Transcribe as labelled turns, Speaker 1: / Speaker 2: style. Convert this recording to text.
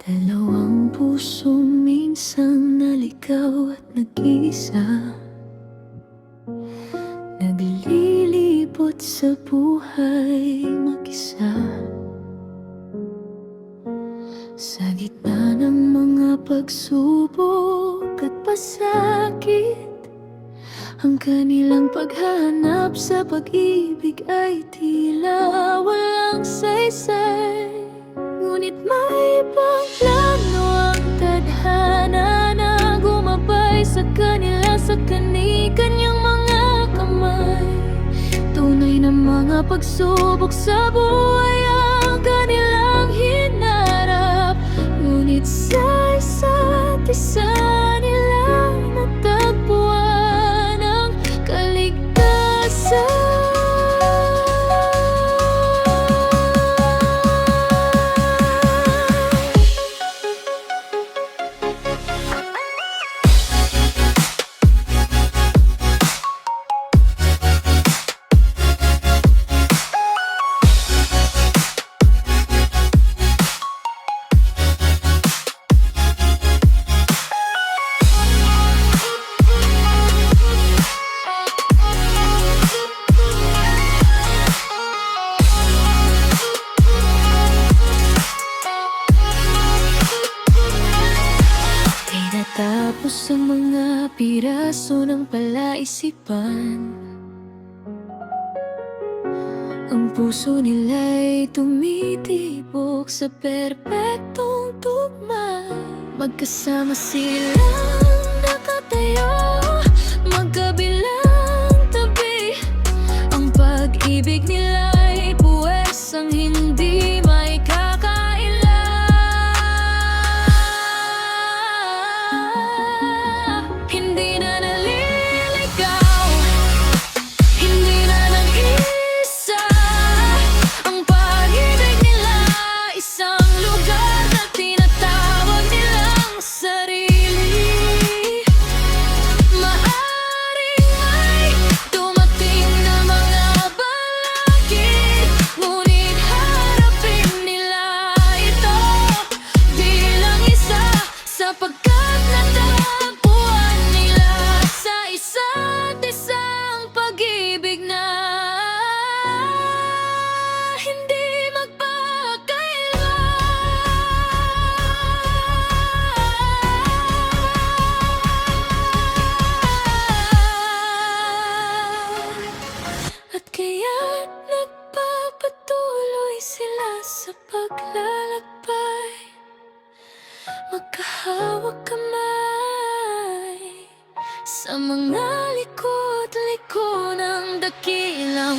Speaker 1: Dalawang puso minsan naligaw at nag-iisa, naglilibot sa buhay mag-isa. Sa gitna ng mga pagsubok at pasakit, ang kanilang paghahanap sa pag-ibig ay tila walang saysay. Ngunit may ibang plano ang tadhana na gumabay sa kanila, sa kani-kanyang mga kamay. Tunay na mga pagsubok sa buhay ang kanilang hinarap, ngunit sa isa't isa nila natagpuan ang kaligtasan. Tapos ang mga piraso ng palaisipan, ang puso nila'y tumitibok sa perpektong tugma. Magkasama silang nakatayo, magkabilang tabi. Ang pag-ibig nila'y puwersang hindi may kakaila. Hindi na naliligaw, hindi na nag-isa. Ang pag-ibig nila, isang lugar na tinatawag nilang sarili. Maaring may dumating na mga balakid, ngunit harapin nila ito bilang isa, sapagkat natagpuan nila sa isa't isang pag-ibig na hindi magpakaiba. At kaya't nagpapatuloy sila sa paglalakbay, magkahawak kamay sa mga likod-liko ng dakilang